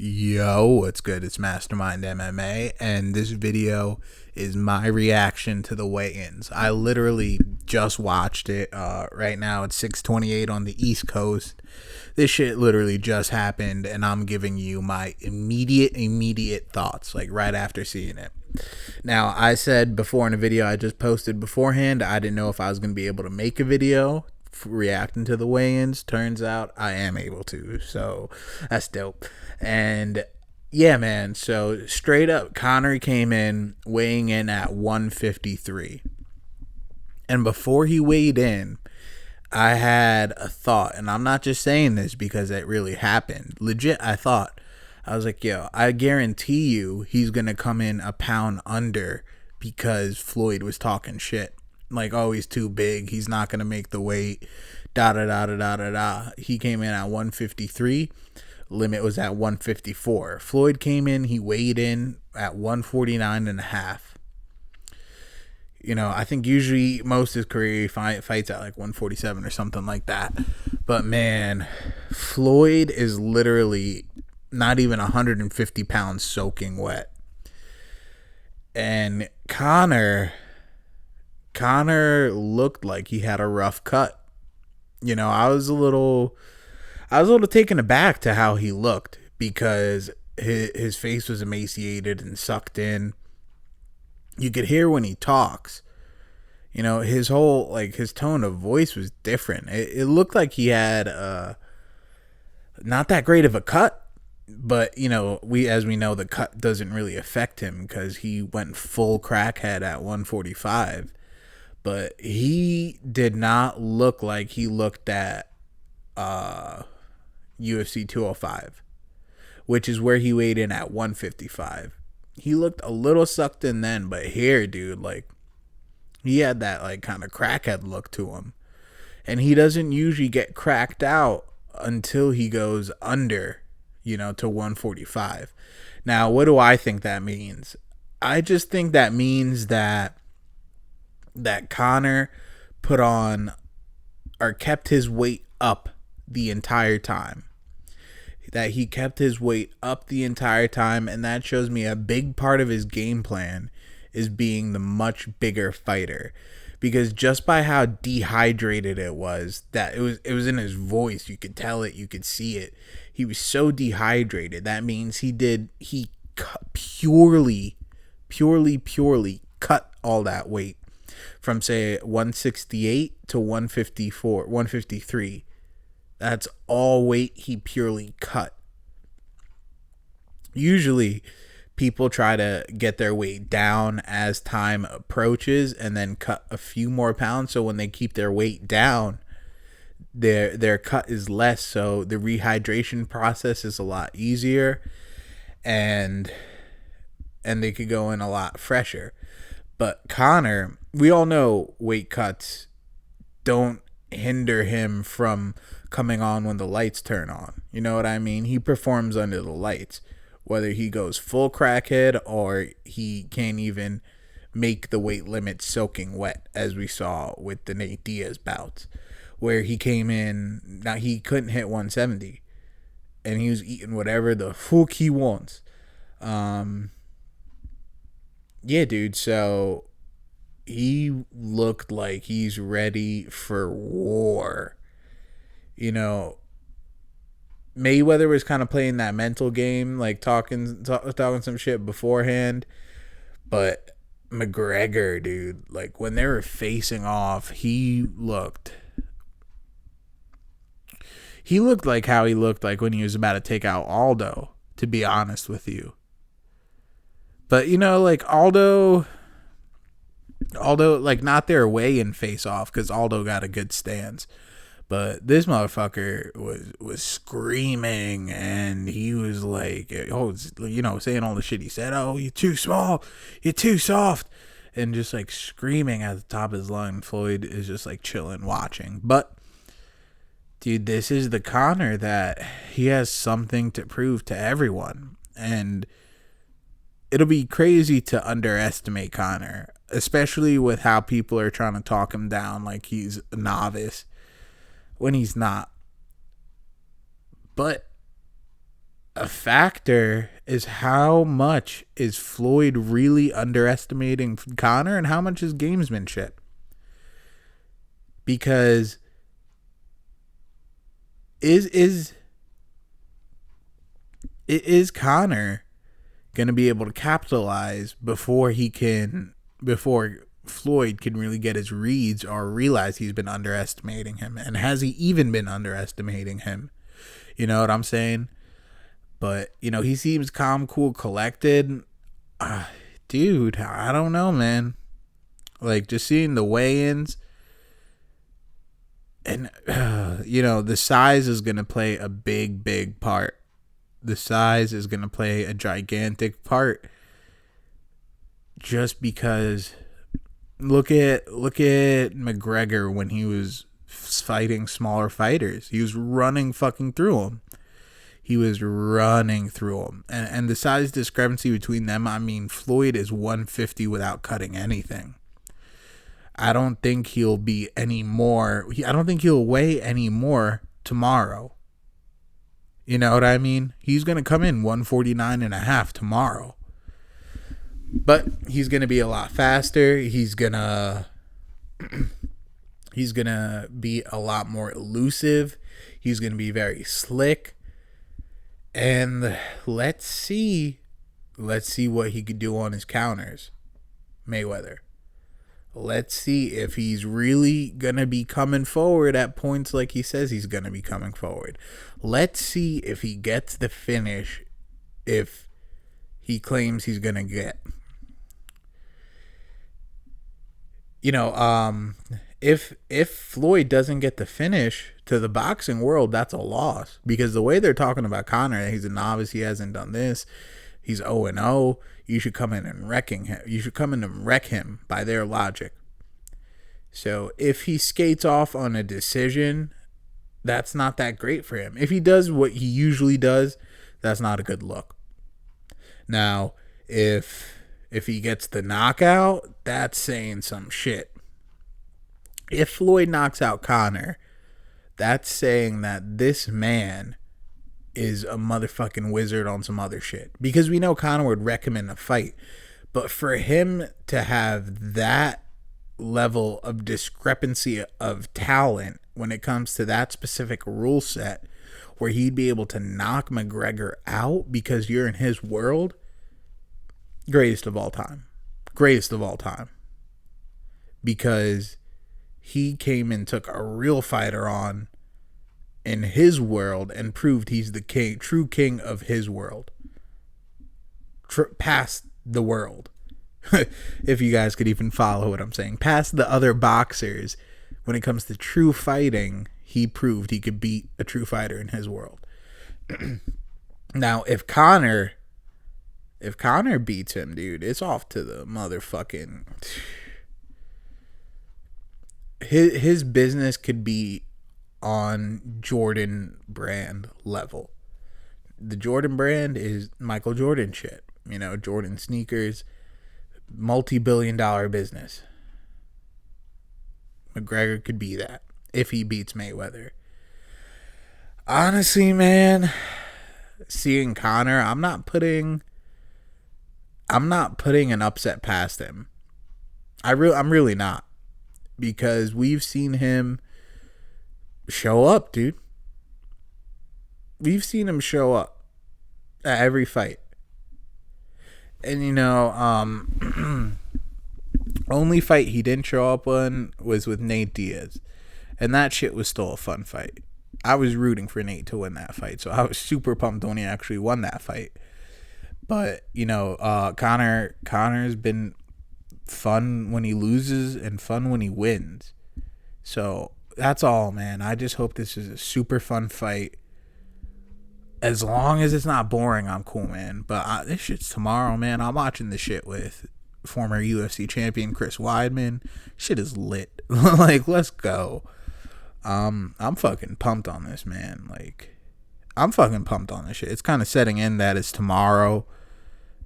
Yo, what's good? It's Mastermind MMA, and this video is my reaction to the weigh-ins. I literally just watched it. Right now it's 6:28 on the East Coast. This shit literally just happened, and I'm giving you my immediate thoughts, like right after seeing it. Now, I said before in a video I just posted beforehand, I didn't know if I was going to be able to make a video reacting to the weigh-ins. Turns out I am able to, so that's dope. And yeah, man, so straight up, Conor came in weighing in at 153, and before he weighed in, I had a thought, and I'm not just saying this because it really happened. Legit, I was like, yo, I guarantee you he's gonna come in a pound under because Floyd was talking shit. Like, oh, he's too big, he's not gonna make the weight, da da da da da da da. He came in at 153. Limit was at 154. Floyd came in, he weighed in at 149 and a half. You know, I think usually most of his career he fights at like 147 or something like that. But man, Floyd is literally not even 150 pounds soaking wet. And Conor looked like he had a rough cut. You know, I was a little taken aback to how he looked because his face was emaciated and sucked in. You could hear when he talks, you know, his whole, like, his tone of voice was different. It looked like he had not that great of a cut, but, you know, as we know, the cut doesn't really affect him because he went full crackhead at 145. But he did not look like he looked at UFC 205, which is where he weighed in at 155. He looked a little sucked in then, but here, dude, like, he had that, like, kind of crackhead look to him. And he doesn't usually get cracked out until he goes under, you know, to 145. Now, what do I think that means? I just think that means that Conor put on or kept his weight up the entire time. That he kept his weight up the entire time, and that shows me a big part of his game plan is being the much bigger fighter. Because just by how dehydrated it was, that it was in his voice, you could tell it, you could see it. He was so dehydrated. That means he purely cut all that weight from, say, 168 to 154, 153. That's all weight he purely cut. Usually, people try to get their weight down as time approaches and then cut a few more pounds. So when they keep their weight down, their cut is less. So the rehydration process is a lot easier, and they could go in a lot fresher. But Conor, we all know weight cuts don't hinder him from coming on when the lights turn on. You know what I mean? He performs under the lights, whether he goes full crackhead or he can't even make the weight limit soaking wet, as we saw with the Nate Diaz bouts, where he came in, now he couldn't hit 170 and he was eating whatever the fuck he wants. Yeah, dude, so he looked like he's ready for war. You know, Mayweather was kind of playing that mental game, like talking some shit beforehand. But McGregor, dude, like when they were facing off, he looked like how he looked like when he was about to take out Aldo, to be honest with you. But, you know, like Aldo, like, not their weigh-in face-off because Aldo got a good stance. But this motherfucker was screaming, and he was like, oh, you know, saying all the shit he said. Oh, you're too small, you're too soft, and just like screaming at the top of his lung. Floyd is just like chilling, watching. But dude, this is the Conor that he has something to prove to everyone, and it'll be crazy to underestimate Conor, especially with how people are trying to talk him down like he's a novice when he's not. But a factor is how much is Floyd really underestimating Conor and how much is gamesmanship. Because is Conor gonna be able to capitalize before Floyd can really get his reads or realize he's been underestimating him? And has he even been underestimating him? You know what I'm saying? But, you know, he seems calm, cool, collected. Dude, I don't know, man. Like, just seeing the weigh-ins. And, you know, the size is going to play a big, big part. The size is going to play a gigantic part. Just because, look at McGregor when he was fighting smaller fighters. He was running fucking through them. And the size discrepancy between them, I mean, Floyd is 150 without cutting anything. I don't think he'll be any more. I don't think he'll weigh any more tomorrow. You know what I mean? He's going to come in 149.5 tomorrow. But he's going to be a lot faster. He's going to be a lot more elusive. He's going to be very slick. And let's see what he could do on his counters, Mayweather. Let's see if he's really going to be coming forward at points like he says he's going to be coming forward. Let's see if he gets the finish if he claims he's going to get. You know, if Floyd doesn't get the finish to the boxing world, that's a loss. Because the way they're talking about Conor, he's a novice, he hasn't done this, he's 0-0, you should come in and wreck him by their logic. So if he skates off on a decision, that's not that great for him. If he does what he usually does, that's not a good look. Now, if he gets the knockout, that's saying some shit. If Floyd knocks out Conor, that's saying that this man is a motherfucking wizard on some other shit. Because we know Conor would wreck him in a fight. But for him to have that level of discrepancy of talent when it comes to that specific rule set, where he'd be able to knock McGregor out because you're in his world, greatest of all time. Because he came and took a real fighter on in his world and proved he's the true king of his world. Past the world. If you guys could even follow what I'm saying. Past the other boxers, when it comes to true fighting, he proved he could beat a true fighter in his world. Now, if Conor beats him, dude, it's off to the motherfucking... His business could be on Jordan brand level. The Jordan brand is Michael Jordan shit. You know, Jordan sneakers, multi-billion-dollar business. McGregor could be that if he beats Mayweather. Honestly, man, seeing Conor, I'm not putting an upset past him. I'm really not. Because we've seen him show up, dude. We've seen him show up at every fight. And, you know, only fight he didn't show up on was with Nate Diaz. And that shit was still a fun fight. I was rooting for Nate to win that fight. So I was super pumped when he actually won that fight. But, you know, Conor's been fun when he loses and fun when he wins. So that's all, man. I just hope this is a super fun fight. As long as it's not boring, I'm cool, man. But this shit's tomorrow, man. I'm watching this shit with former UFC champion Chris Weidman. Shit is lit. Like, let's go. I'm fucking pumped on this, man. Like, I'm fucking pumped on this shit. It's kind of setting in that it's tomorrow.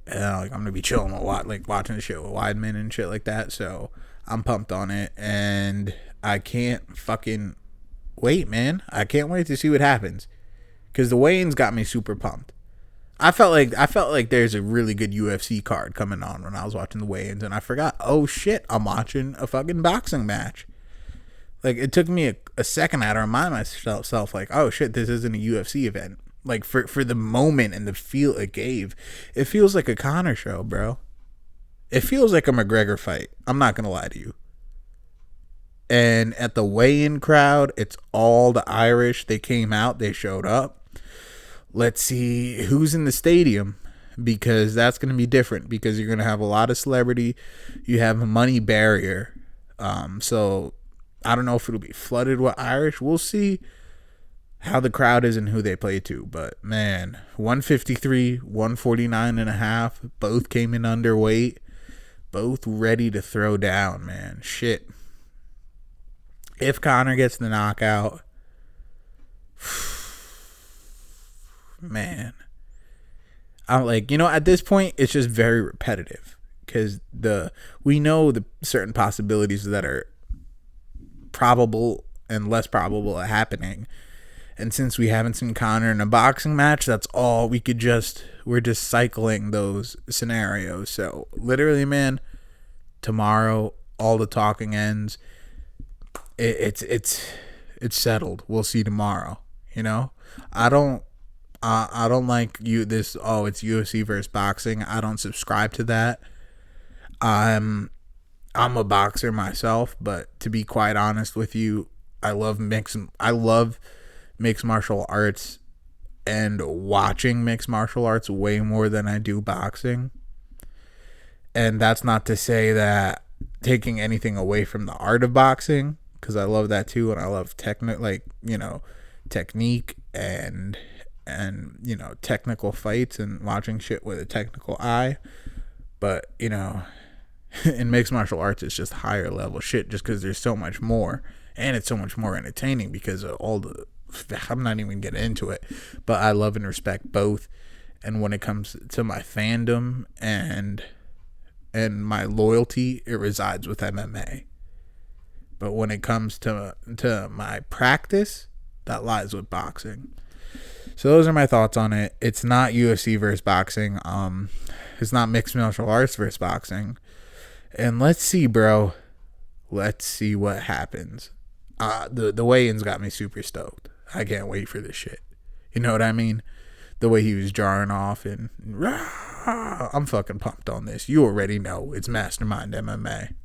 Like, I'm gonna be chilling a lot, like watching the shit with Weidman and shit like that. So I'm pumped on it, and I can't fucking wait, man. I can't wait to see what happens, because the weigh-ins got me super pumped. I felt like there's a really good UFC card coming on when I was watching the weigh-ins, and I forgot. Oh shit, I'm watching a fucking boxing match. Like, it took me a second to remind myself, like, oh shit, this isn't a UFC event. Like, for the moment and the feel it gave, it feels like a Conor show, bro. It feels like a McGregor fight. I'm not gonna lie to you. And at the weigh-in crowd, it's all the Irish. They came out, they showed up. Let's see who's in the stadium, because that's going to be different, because you're going to have a lot of celebrity. You have a money barrier. So I don't know if it'll be flooded with Irish. We'll see how the crowd is and who they play to. But man, 153, 149 and a half, both came in underweight, both ready to throw down, man. Shit. If Conor gets the knockout, man, I'm like, at this point, it's just very repetitive, because we know the certain possibilities that are probable and less probable of happening. And since we haven't seen Conor in a boxing match, that's all we're just cycling those scenarios. So literally, man, tomorrow, all the talking ends. It's settled. We'll see tomorrow. I don't like it's UFC versus boxing. I don't subscribe to that. I'm a boxer myself, but to be quite honest with you, I love mixed martial arts and watching mixed martial arts way more than I do boxing. And that's not to say that taking anything away from the art of boxing, because I love that too, and I love technique and technical fights and watching shit with a technical eye. But in mixed martial arts, it's just higher level shit, just because there's so much more, and it's so much more entertaining because of all the, I'm not even getting into it, but I love and respect both. And when it comes to my fandom and my loyalty, it resides with MMA. But when it comes to my practice, that lies with boxing. So those are my thoughts on it. It's not UFC versus boxing. It's not mixed martial arts versus boxing. And let's see, bro. Let's see what happens. The weigh-ins got me super stoked. I can't wait for this shit. You know what I mean? The way he was jarring off and I'm fucking pumped on this. You already know it's Mastermind MMA.